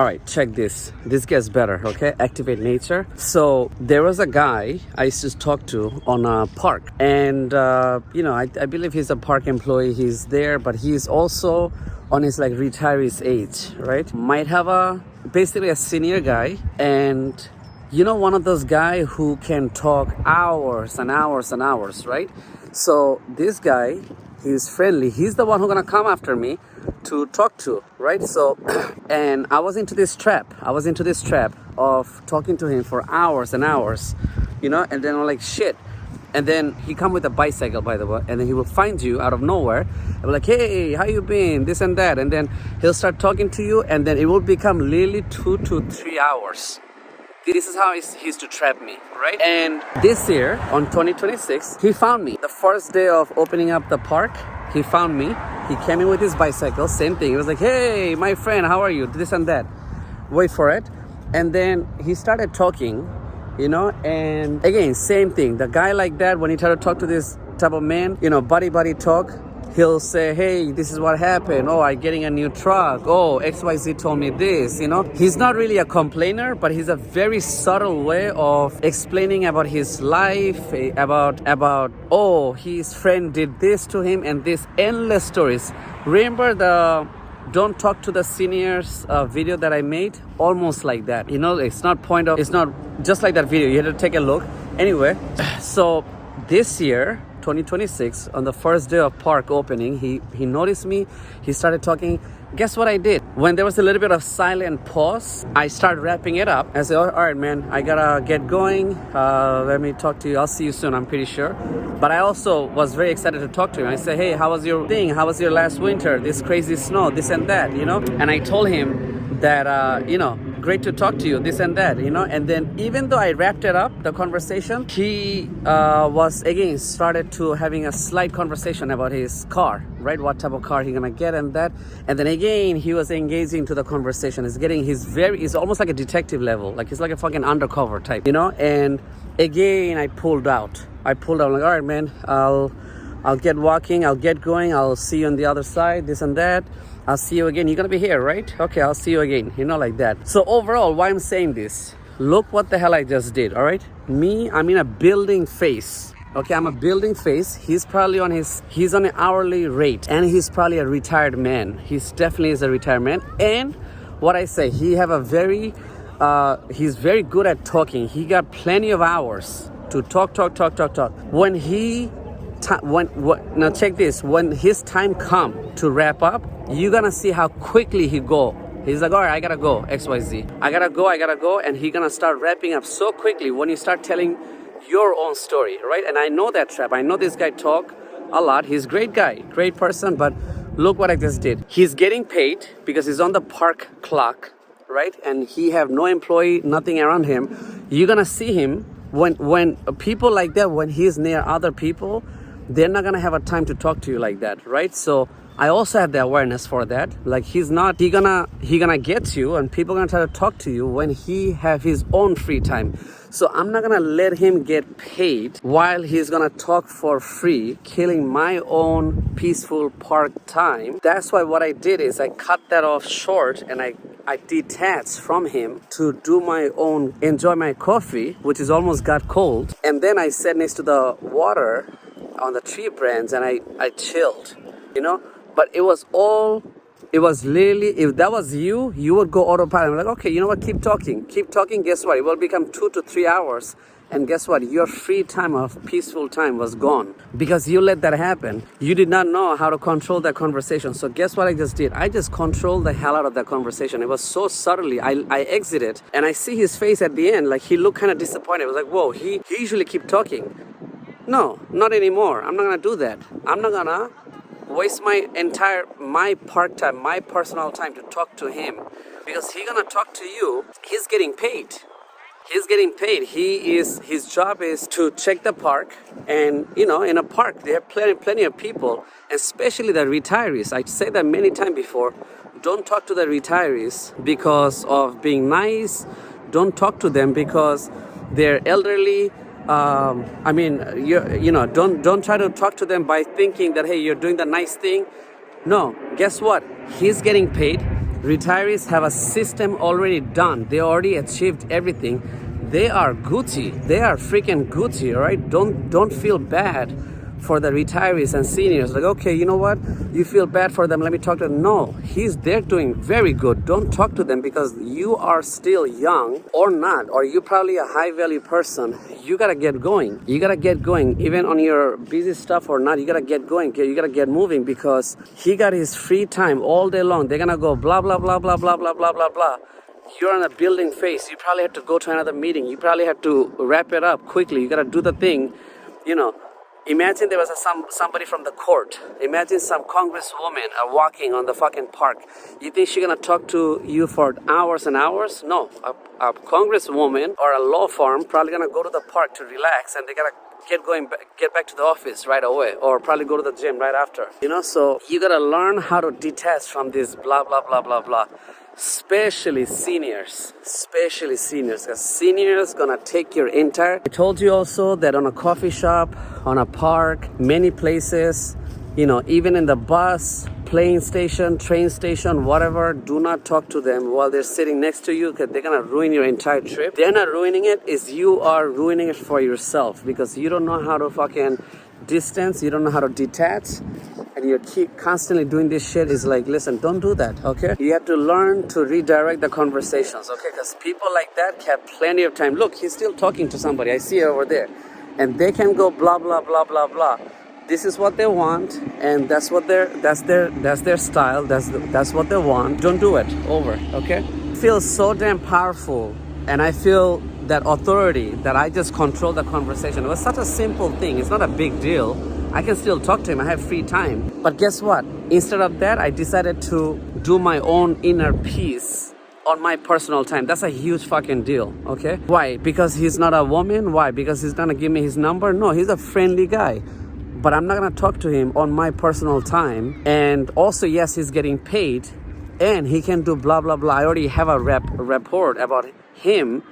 All right, check this. This gets better, okay? Activate nature. So there was a guy I used to talk to on a park. And, I believe he's a park employee. He's there, but he's also on his like retiree's age, right? Might have basically a senior guy. And one of those guys who can talk hours and hours and hours, right? So this guy, he's friendly. He's the one who's gonna come after me to talk to, right? So, and I was into this trap. Of talking to him for hours and hours, and then I'm like, shit. And then he come with a bicycle, by the way, and then he will find you out of nowhere. And be like, hey, how you been? This and that. And then he'll start talking to you, and then it will become literally 2 to 3 hours. This is how he used to trap me, right? And this year, on 2026, he found me. The first day of opening up the park, he found me. He came in with his bicycle, same thing. He was like, hey, my friend, how are you? This and that. Wait for it. And then he started talking, and again, same thing. The guy like that, when he try to talk to this type of man, buddy talk, he'll say, hey, this is what happened. Oh, I'm getting a new truck. Oh, XYZ told me this, He's not really a complainer, but he's a very subtle way of explaining about his life, about oh, his friend did this to him, and this endless stories. Remember the Don't Talk to the Seniors video that I made? Almost like that. It's not just like that video. You have to take a look. Anyway, so this year, 2026, on the first day of park opening, he noticed me. He started talking. Guess what I did? When there was a little bit of silent pause, I started wrapping it up. I said, all right, man, I gotta get going. Let me talk to you. I'll see you soon, I'm pretty sure. But I also was very excited to talk to him. I said, hey, how was your thing? How was your last winter? This crazy snow, this and that, And I told him that, great to talk to you, this and that, And then even though I wrapped it up, the conversation, he was again started to having a slight conversation about his car, right? What type of car he gonna get and that. And then again, he was engaging to the conversation. He's almost like a detective level. Like he's like a fucking undercover type, And again, I pulled out. I'm like, all right, man, I'll get walking, I'll get going, I'll see you on the other side, this and that. I'll see you again. You're gonna be here, right? Okay, I'll see you again. Like that. So overall, why I'm saying this, look what the hell I just did, all right? I'm in a building phase. Okay, I'm a building phase. He's on an hourly rate, and he's probably a retired man. He's definitely is a retired man. And what I say, he's very good at talking. He got plenty of hours to talk. Now check this. When his time come to wrap up, you're gonna see how quickly he go. He's like, all right, I gotta go, XYZ. I gotta go, and he gonna start wrapping up so quickly when you start telling your own story, right? And I know that trap. I know this guy talk a lot. He's a great guy, great person, but look what I just did. He's getting paid because he's on the park clock, right? And he have no employee, nothing around him. You're gonna see him when people like that, when he's near other people, they're not gonna have a time to talk to you like that, right? So I also have the awareness for that. Like he gonna get you, and people gonna try to talk to you when he have his own free time. So I'm not gonna let him get paid while he's gonna talk for free, killing my own peaceful park time. That's why what I did is I cut that off short, and I detached from him to do my own, enjoy my coffee, which is almost got cold. And then I sat next to the water on the tree branch, and I chilled, But it was literally, if that was you would go autopilot. I'm like, okay, you know what, keep talking. Guess what, it will become 2 to 3 hours. And guess what, your free time of peaceful time was gone because you let that happen. You did not know how to control that conversation. So guess what I just did? I just controlled the hell out of that conversation. It was so subtly. I exited, and I see his face at the end, like he looked kind of disappointed. I was like, whoa, he usually keep talking. No, not anymore. I'm not gonna do that. I'm not gonna waste my park time, my personal time to talk to him, because he's gonna talk to you. He's getting paid. His job is to check the park, and in a park there are plenty of people, especially the retirees. I said that many times before. Don't talk to the retirees because of being nice. Don't talk to them because they're elderly. Don't try to talk to them by thinking that, hey, you're doing the nice thing. No, guess what? He's getting paid. Retirees have a system already done. They already achieved everything. They are Gucci. They are freaking Gucci, all right? Don't feel bad for the retirees and seniors. Like, okay, you know what? You feel bad for them. Let me talk to them. No, they're doing very good. Don't talk to them because you are still young or not, or you're probably a high value person. You gotta get going. You gotta get going. Even on your busy stuff or not, you gotta get going. You gotta get moving because he got his free time all day long. They're gonna go blah, blah, blah, blah, blah, blah, blah, blah, blah. You're on a building phase. You probably have to go to another meeting. You probably have to wrap it up quickly. You gotta do the thing, you know. Imagine there was somebody from the court. Imagine some congresswoman walking on the fucking park. You think she's gonna talk to you for hours and hours? No, a congresswoman or a law firm probably gonna go to the park to relax, and they gotta get back to the office right away, or probably go to the gym right after. You know, so you gotta learn how to detach from this blah blah blah blah blah. Especially seniors, because seniors gonna take your entire. I told you also that on a coffee shop, on a park, many places, you know, even in the bus, plane station, train station, whatever, do not talk to them while they're sitting next to you, because they're gonna ruin your entire trip. They're not ruining it, is you are ruining it for yourself, because you don't know how to fucking distance, you don't know how to detach, and you keep constantly doing this shit. Is like, listen, don't do that, okay? You have to learn to redirect the conversations, okay? Because people like that have plenty of time. Look, he's still talking to somebody. I see it over there. And they can go blah, blah, blah, blah, blah. This is what they want, and that's their style. That's what they want. Don't do it. Over, okay? I feel so damn powerful, and I feel that authority that I just control the conversation. It was such a simple thing. It's not a big deal. I can still talk to him. I have free time. But guess what? Instead of that, I decided to do my own inner peace on my personal time. That's a huge fucking deal, okay? Why? Because he's not a woman? Why? Because he's gonna give me his number? No, he's a friendly guy. But I'm not gonna talk to him on my personal time. And also, yes, he's getting paid and he can do blah, blah, blah. I already have a report about him.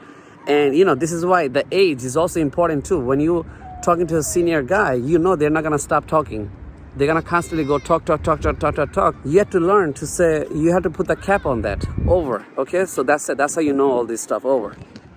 And you know, this is why the age is also important too. When you talking to a senior guy, you know they're not gonna stop talking. They're gonna constantly go talk. You have to learn to say, you have to put the cap on that. Over, okay? So that's it. That's how you know all this stuff. Over.